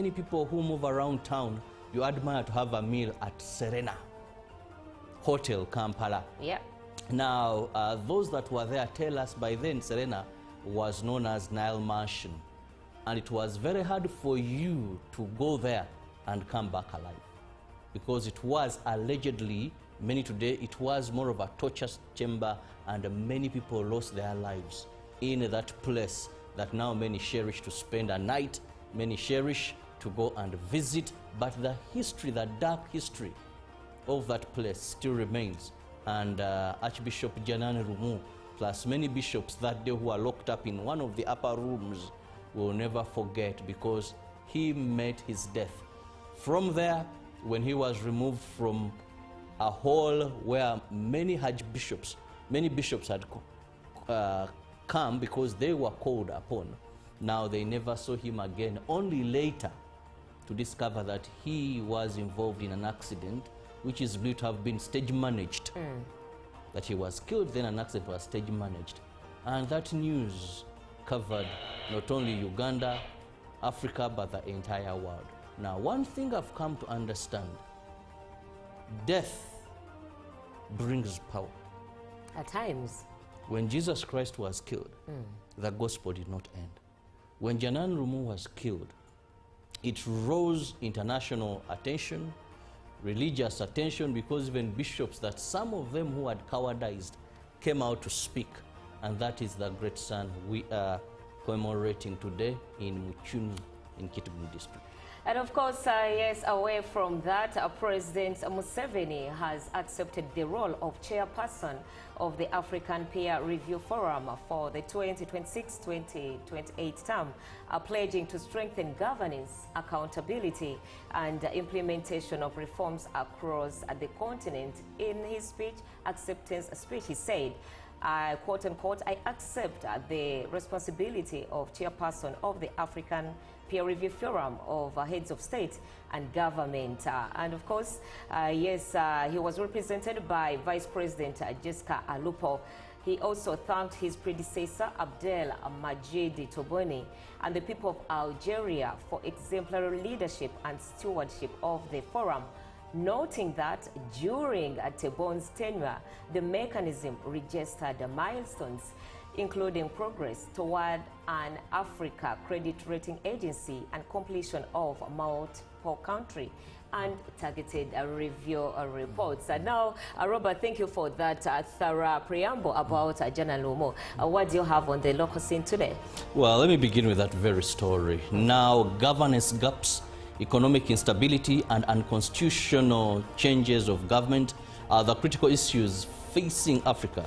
Many people who move around town, you admire to have a meal at Serena Hotel, Kampala. Yeah. Now, those that were there tell us by then Serena was known as Nile Mansion. And it was very hard for you to go there and come back alive. Because it was allegedly, many today, it was more of a torture chamber, and many people lost their lives in that place that now many cherish to spend a night, many cherish to go and visit, but the history, the dark history of that place still remains. And Archbishop Janan Rumu, plus many bishops that day who are locked up in one of the upper rooms, will never forget, because he met his death. From there, when he was removed from a hall where many bishops had come because they were called upon, now they never saw him again, only later to discover that he was involved in an accident which is believed to have been stage managed. That he was killed, then an accident was stage managed. And that news covered not only Uganda, Africa, but the entire world. Now, one thing I've come to understand, death brings power. At times. When Jesus Christ was killed, the gospel did not end. When Janan Rumu was killed, it rose international attention, religious attention, because even bishops, that some of them who had cowardized came out to speak. And that is the great son we are commemorating today in Muchunu, in Kitgum district. And of course, yes, away from that, President Museveni has accepted the role of chairperson of the African Peer Review Forum for the 2026-2028 term, pledging to strengthen governance, accountability, and implementation of reforms across the continent. In his acceptance speech, he said, quote unquote, "I accept the responsibility of chairperson of the African Peer Review Forum of Heads of State and Government." And of course, yes, he was represented by Vice President Jessica Alupo. He also thanked his predecessor, Abdel Majid Toboni, and the people of Algeria for exemplary leadership and stewardship of the forum, noting that during Tebbone's tenure, the mechanism registered milestones, including progress toward an Africa credit rating agency and completion of multiple country and targeted review reports. And now, Robert, thank you for that thorough preamble about Janan Rumu. What do you have on the local scene today? Well, let me begin with that very story. Now, governance gaps, economic instability, and unconstitutional changes of government are the critical issues facing Africa.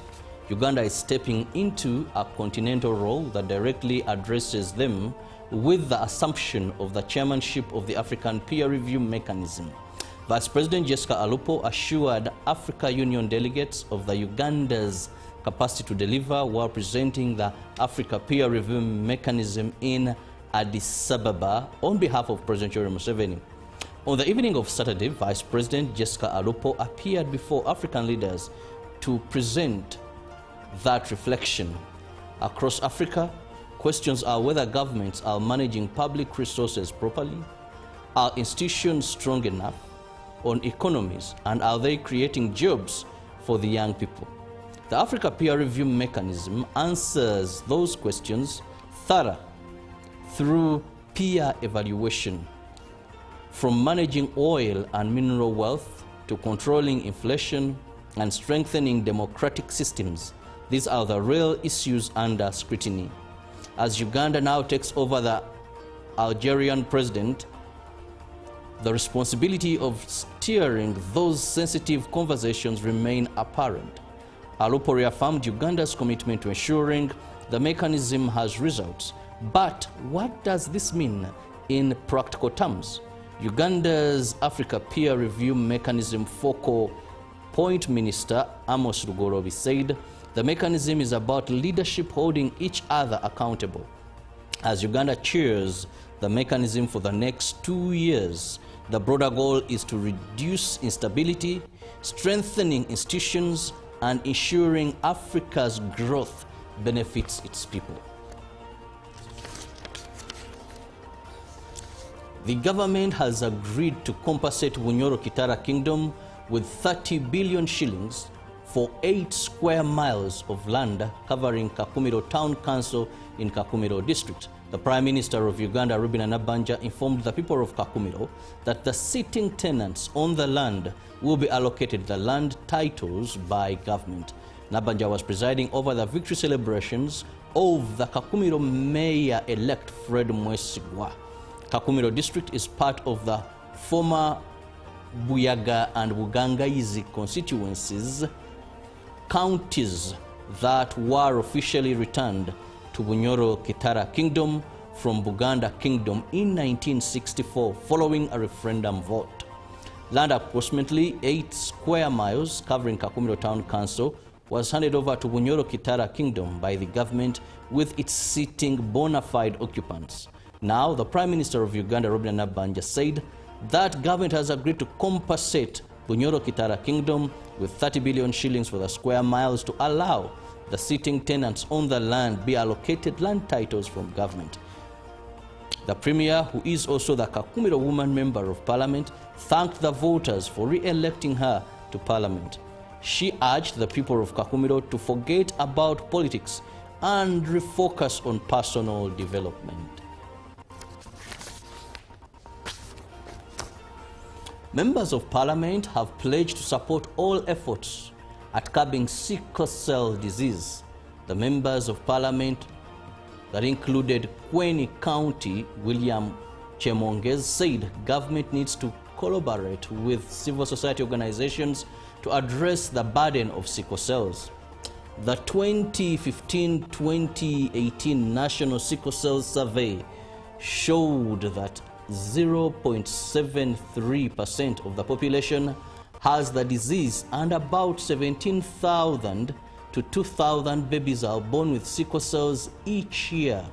Uganda is stepping into a continental role that directly addresses them with the assumption of the chairmanship of the African Peer Review Mechanism. Vice President Jessica Alupo assured Africa Union delegates of the Uganda's capacity to deliver while presenting the Africa Peer Review Mechanism in Addis Ababa on behalf of President Yoweri Museveni. On the evening of Saturday, Vice President Jessica Alupo appeared before African leaders to present that reflection. Across Africa, questions are whether governments are managing public resources properly, are institutions strong enough on economies, and are they creating jobs for the young people? The Africa Peer Review Mechanism answers those questions thoroughly through peer evaluation, from managing oil and mineral wealth to controlling inflation and strengthening democratic systems. These are the real issues under scrutiny. As Uganda now takes over the Algerian president, the responsibility of steering those sensitive conversations remain apparent. Alupo reaffirmed Uganda's commitment to ensuring the mechanism has results. But what does this mean in practical terms? Uganda's Africa Peer Review Mechanism focal point minister Amos Rugorobi said the mechanism is about leadership holding each other accountable. As Uganda chairs the mechanism for the next 2 years, the broader goal is to reduce instability, strengthening institutions, and ensuring Africa's growth benefits its people. The government has agreed to compensate Bunyoro Kitara Kingdom with 30 billion shillings for 8 square miles of land covering Kakumiro Town Council in Kakumiro District. The Prime Minister of Uganda, Reuben Nabbanja, informed the people of Kakumiro that the sitting tenants on the land will be allocated the land titles by government. Nabbanja was presiding over the victory celebrations of the Kakumiro Mayor-elect Fred Mwesigwa. Kakumiro District is part of the former Buyaga and Bugangaizi constituencies, counties that were officially returned to Bunyoro Kitara Kingdom from Buganda Kingdom in 1964 following a referendum vote. Land approximately 8 square miles covering Kakumiro Town Council was handed over to Bunyoro Kitara Kingdom by the government with its sitting bona fide occupants. Now, the Prime Minister of Uganda, Reuben Nabbanja, said that government has agreed to compensate Bunyoro Kitara Kingdom with 30 billion shillings for the square miles to allow the sitting tenants on the land be allocated land titles from government. The Premier, who is also the Kakumiro Woman Member of Parliament, thanked the voters for re-electing her to Parliament. She urged the people of Kakumiro to forget about politics and refocus on personal development. Members of Parliament have pledged to support all efforts at curbing sickle cell disease. The members of Parliament that included Kweni County, William Chemonges, said government needs to collaborate with civil society organizations to address the burden of sickle cells. The 2015-2018 National Sickle Cell Survey showed that 0.73% of the population has the disease, and about 17,000 to 2,000 babies are born with sickle cells each year,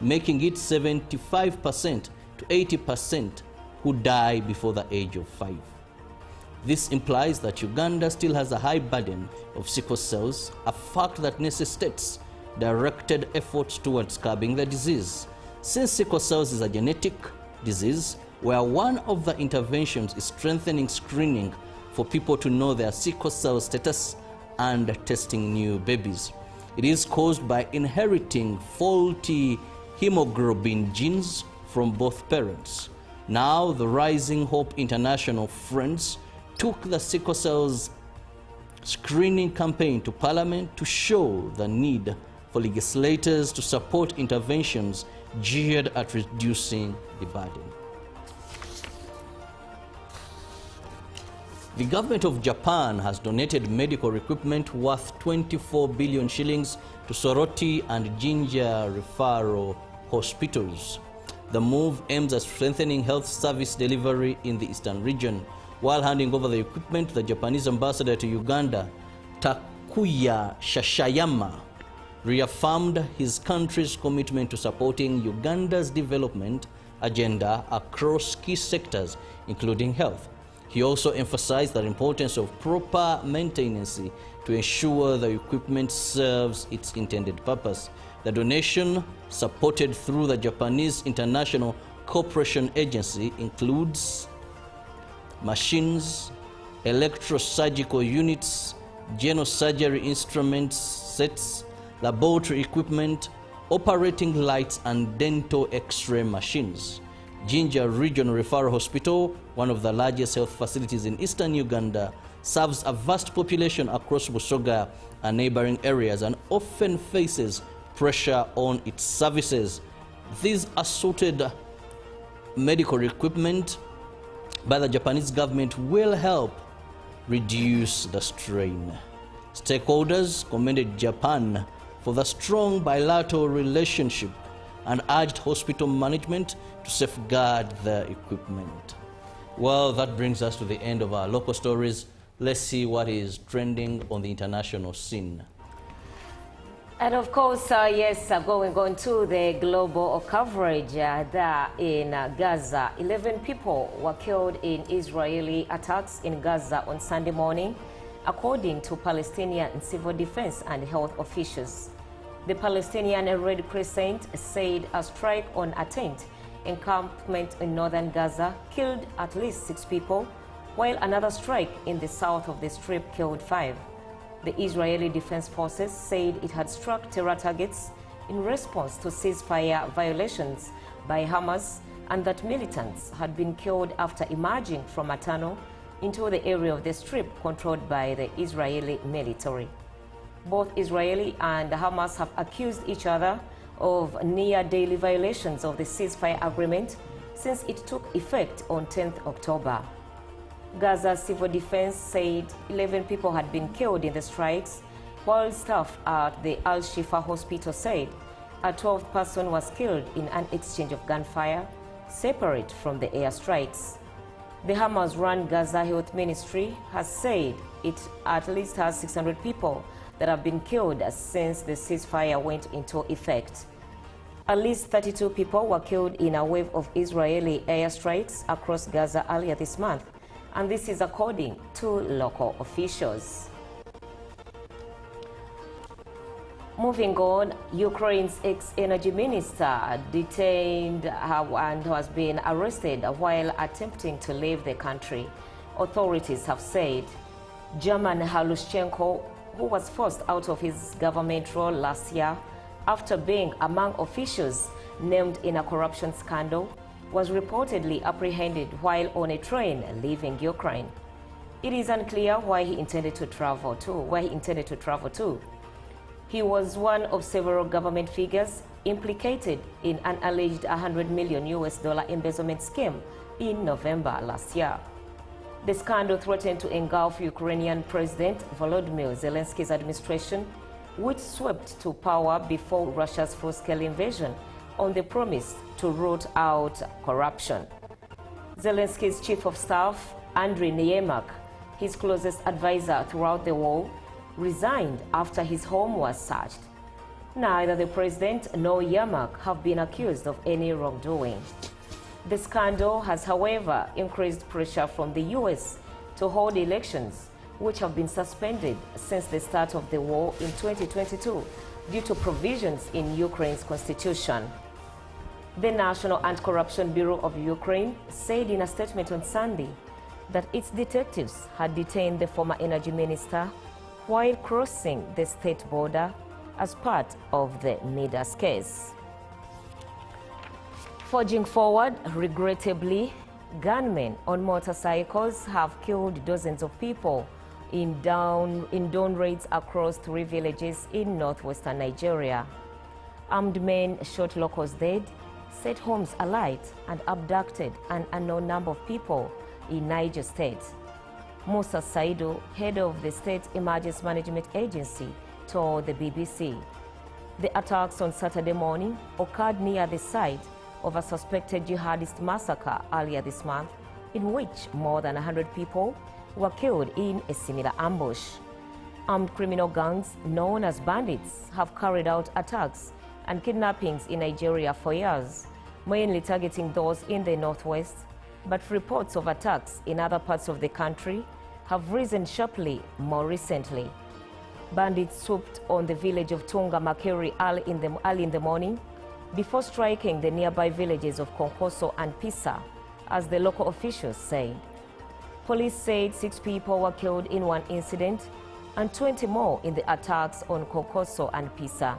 making it 75% to 80% who die before the age of 5. This implies that Uganda still has a high burden of sickle cells, a fact that necessitates directed efforts towards curbing the disease. Since sickle cells is a genetic disease, where one of the interventions is strengthening screening for people to know their sickle cell status and testing new babies. It is caused by inheriting faulty hemoglobin genes from both parents. Now, the Rising Hope International Friends took the sickle cells screening campaign to Parliament to show the need for legislators to support interventions geared at reducing the burden. The government of Japan has donated medical equipment worth 24 billion shillings to Soroti and Jinja referral hospitals. The move aims at strengthening health service delivery in the eastern region. While handing over the equipment, the Japanese ambassador to Uganda, Takuya Shashayama, reaffirmed his country's commitment to supporting Uganda's development agenda across key sectors, including health. He also emphasized the importance of proper maintenance to ensure the equipment serves its intended purpose. The donation, supported through the Japanese International Cooperation Agency, includes machines, electrosurgical units, general surgery instruments sets, laboratory equipment, operating lights, and dental x-ray machines. Jinja Regional Referral Hospital, one of the largest health facilities in eastern Uganda, serves a vast population across Busoga and neighboring areas and often faces pressure on its services. These assorted medical equipment by the Japanese government will help reduce the strain. Stakeholders commended Japan for the strong bilateral relationship and urged hospital management to safeguard the equipment. Well, that brings us to the end of our local stories. Let's see what is trending on the international scene. And of course, going on to the global coverage there in Gaza. 11 people were killed in Israeli attacks in Gaza on Sunday morning, according to Palestinian civil defense and health officials. The Palestinian Red Crescent said a strike on a tent encampment in northern Gaza killed at least 6 people, while another strike in the south of the Strip killed 5. The Israeli Defense Forces said it had struck terror targets in response to ceasefire violations by Hamas, and that militants had been killed after emerging from a tunnel into the area of the Strip controlled by the Israeli military. Both Israeli and Hamas have accused each other of near-daily violations of the ceasefire agreement since it took effect on 10th October. Gaza Civil Defense said 11 people had been killed in the strikes, while staff at the Al-Shifa hospital said a 12th person was killed in an exchange of gunfire separate from the airstrikes. The Hamas-run Gaza Health Ministry has said it at least has 600 people that have been killed since the ceasefire went into effect. At least 32 people were killed in a wave of Israeli airstrikes across Gaza earlier this month, and this is according to local officials. Moving on, Ukraine's ex-energy minister detained and has been arrested while attempting to leave the country, authorities have said. German Halushchenko, who was forced out of his government role last year after being among officials named in a corruption scandal, was reportedly apprehended while on a train leaving Ukraine. It is unclear why he intended to travel to. He was one of several government figures implicated in an alleged $100 million embezzlement scheme in November last year. The scandal threatened to engulf Ukrainian President Volodymyr Zelensky's administration, which swept to power before Russia's full-scale invasion on the promise to root out corruption. Zelensky's chief of staff, Andriy Yermak, his closest advisor throughout the war, resigned after his home was searched. Neither the president nor Yermak have been accused of any wrongdoing. The scandal has, however, increased pressure from the U.S. to hold elections, which have been suspended since the start of the war in 2022 due to provisions in Ukraine's constitution. The National Anti-Corruption Bureau of Ukraine said in a statement on Sunday that its detectives had detained the former energy minister while crossing the state border as part of the Midas case. Forging forward, regrettably, gunmen on motorcycles have killed dozens of people in dawn raids across 3 villages in northwestern Nigeria. Armed men shot locals dead, set homes alight, and abducted an unknown number of people in Niger State. Musa Saidu, head of the State Emergency Management Agency, told the BBC. The attacks on Saturday morning occurred near the site of a suspected jihadist massacre earlier this month, in which more than 100 people were killed in a similar ambush. Armed criminal gangs known as bandits have carried out attacks and kidnappings in Nigeria for years, mainly targeting those in the northwest, but reports of attacks in other parts of the country have risen sharply more recently. Bandits swooped on the village of Tunga Makeri early in the morning before striking the nearby villages of Konkoso and Pisa, as the local officials said. Police said 6 people were killed in one incident and 20 more in the attacks on Konkoso and Pisa.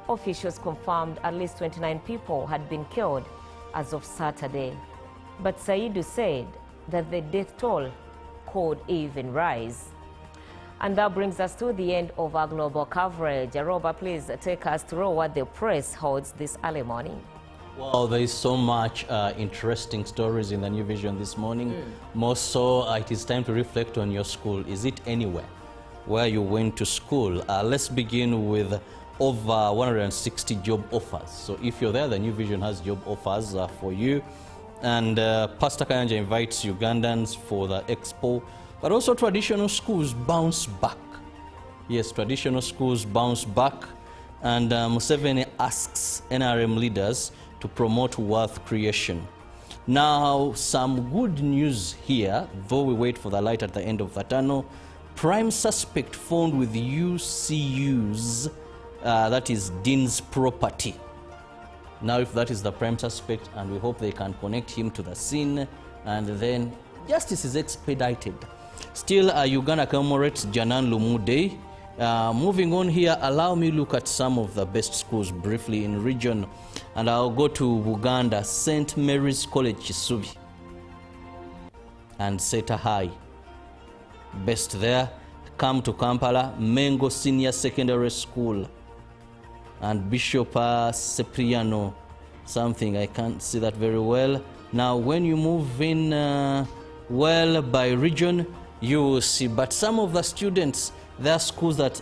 Officials confirmed at least 29 people had been killed as of Saturday. But Saidu said that the death toll could even rise. And that brings us to the end of our global coverage. Robert, please take us through what the press holds this early morning. Well, there is so much interesting stories in the New Vision this morning. More so, it is time to reflect on your school. Is it anywhere where you went to school? Let's begin with over 160 job offers. So if you're there, the New Vision has job offers for you. And Pastor Kayanja invites Ugandans for the expo, but also traditional schools bounce back. Yes, traditional schools bounce back. And Museveni asks NRM leaders to promote wealth creation. Now, some good news here, though we wait for the light at the end of the tunnel. Prime suspect found with UCU's, that is Dean's property. Now, if that is the prime suspect, and we hope they can connect him to the scene, and then justice is expedited. Still, Uganda commemorates Janan Lumu Day. Moving on here, allow me look at some of the best schools briefly in region, and I'll go to Uganda, St. Mary's College Kisubi and Seta High. Best there. Come to Kampala, Mengo Senior Secondary School and Bishop Cipriano, something I can't see that very well. Now, when you move in well by region, you will see, but some of the students, there are schools that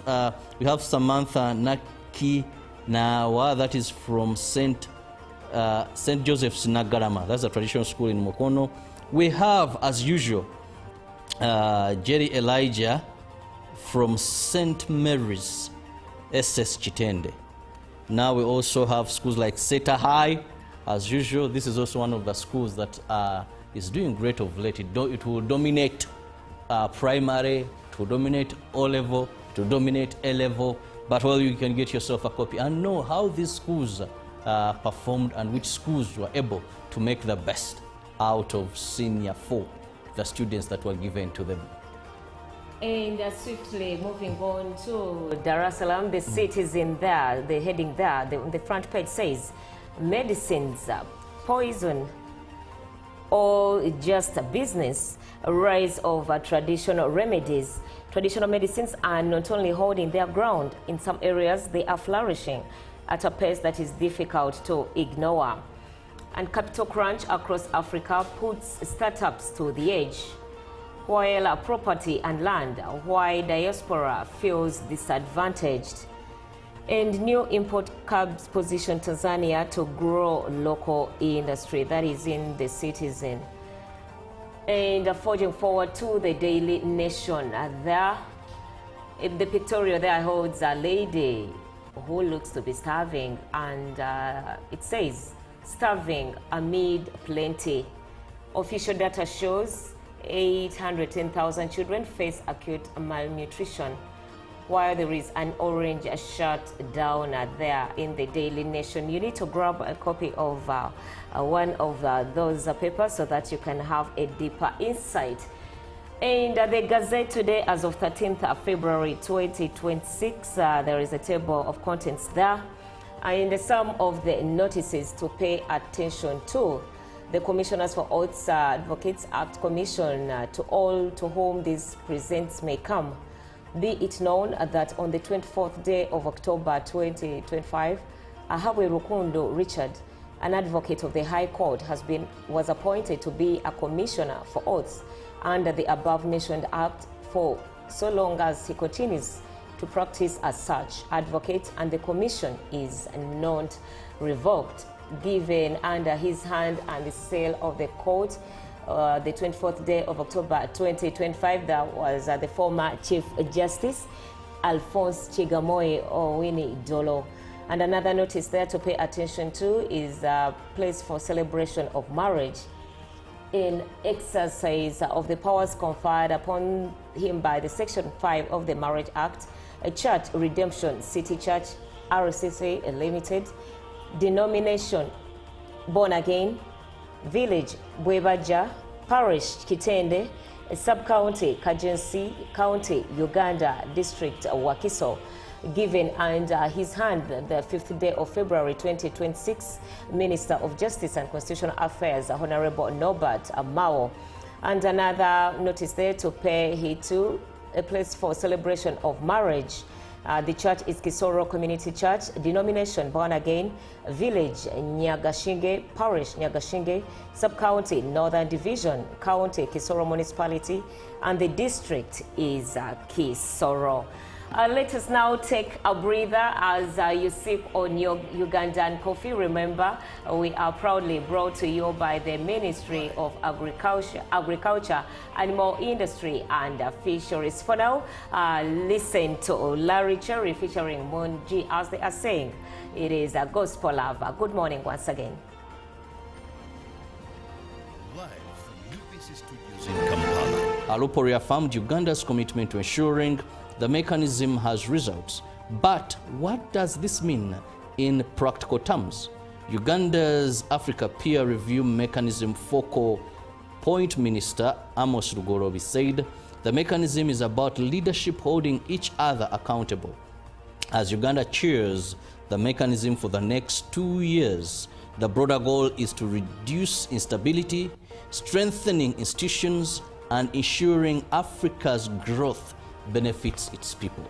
we have Samantha Naki Nawa, that is from St. Joseph's Nagarama. That's a traditional school in Mukono. We have, as usual, Jerry Elijah from St. Mary's SS Chitende. Now we also have schools like Seta High. As usual, this is also one of the schools that is doing great of late. It will dominate primary, it will dominate O-level, it will dominate A-level, but well, you can get yourself a copy and know how these schools performed and which schools were able to make the best out of senior 4, the students that were given to them. And swiftly moving on to Dar es Salaam, the citizen there, the heading there, the front page says, medicines, poison, or just a business, a rise of traditional remedies. Traditional medicines are not only holding their ground, in some areas they are flourishing at a pace that is difficult to ignore. And capital crunch across Africa puts startups to the edge, while property and land, why diaspora feels disadvantaged. And new import curbs position Tanzania to grow local industry. That is in the Citizen. And forging forward to the Daily Nation, there in the pictorial there holds a lady who looks to be starving, and it says starving amid plenty. Official data shows 810,000 children face acute malnutrition, while there is an orange shut down there in the Daily Nation. You need to grab a copy of one of those papers so that you can have a deeper insight. And the Gazette today, as of 13th of February 2026, there is a table of contents there. And some of the notices to pay attention to. The Commissioners for Oaths Advocates Act Commission, to all to whom these presents may come. Be it known that on the 24th day of October 2025, Ahawe Rukundo Richard, an advocate of the High Court, was appointed to be a commissioner for oaths under the above-mentioned act for so long as he continues to practice as such advocate, and the commission is not revoked, given under his hand and the seal of the court. The 24th day of October 2025, that was the former Chief Justice Alphonse Chigamoy Owini Dolo. And another notice there to pay attention to is a place for celebration of marriage in exercise of the powers conferred upon him by the Section 5 of the Marriage Act. A church, Redemption City Church, RCC Limited, denomination Born Again, village Bwebaja, parish Kitende, sub-county Kajensi, county Uganda, district Wakiso, given under his hand the 5th day of February 2026, Minister of Justice and Constitutional Affairs, Honorable Norbert Mao. And another notice there to pay heed to, a place for celebration of marriage. The church is Kisoro Community Church, denomination Born Again, village Nyagashinge, parish Nyagashinge, sub-county Northern Division, county Kisoro Municipality, and the district is Kisoro. Let us now take a breather as you sip on your Ugandan coffee. Remember, we are proudly brought to you by the Ministry of Agriculture, Animal Industry and Fisheries. For now, listen to Larry Cherry featuring Moon G as they are saying, it is a gospel lover. Good morning once again. Live from UBC Studios in Kampala. Alupo reaffirmed Uganda's commitment to ensuring the mechanism has results. But what does this mean in practical terms? Uganda's Africa Peer Review Mechanism focal point minister Amos Rugorobi said the mechanism is about leadership holding each other accountable. As Uganda chairs the mechanism for the next 2 years, the broader goal is to reduce instability, strengthening institutions, and ensuring Africa's growth benefits its people.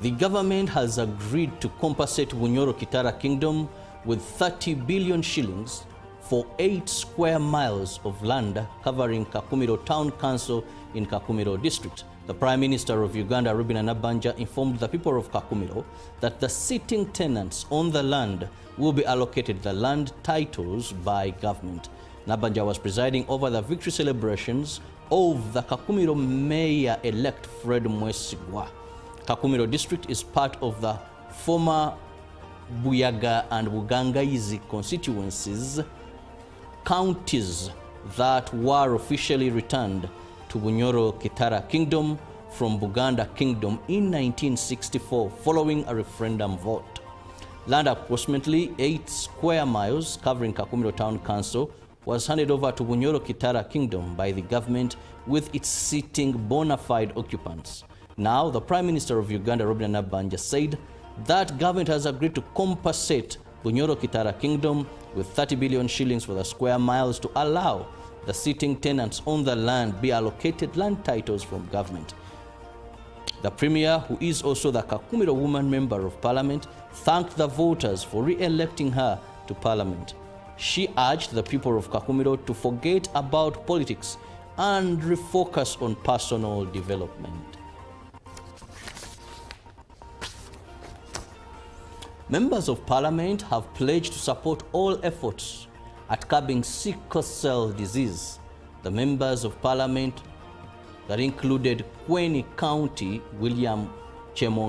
The government has agreed to compensate Bunyoro Kitara Kingdom with 30 billion shillings for 8 square miles of land covering Kakumiro Town Council in Kakumiro District. The Prime Minister of Uganda, Ruben Nabanja, informed the people of Kakumiro that the sitting tenants on the land will be allocated the land titles by government. Nabanja was presiding over the victory celebrations of the Kakumiro Mayor-elect Fred Mwesigwa. Kakumiro District is part of the former Buyaga and Bugangaizi constituencies, counties that were officially returned to Bunyoro Kitara Kingdom from Buganda Kingdom in 1964 following a referendum vote. Land approximately 8 square miles covering Kakumiro Town Council was handed over to Bunyoro Kitara Kingdom by the government with its sitting bona fide occupants. Now, the Prime Minister of Uganda, Ruben Nabanja, said that government has agreed to compensate Bunyoro Kitara Kingdom with 30 billion shillings for the square miles to allow the sitting tenants on the land be allocated land titles from government. The Premier, who is also the Kakumiro Woman Member of Parliament, thanked the voters for re-electing her to Parliament. She urged the people of Kakumiro to forget about politics and refocus on personal development. Members of Parliament have pledged to support all efforts at curbing sickle cell disease. The members of Parliament that included Kweni County, William Chemong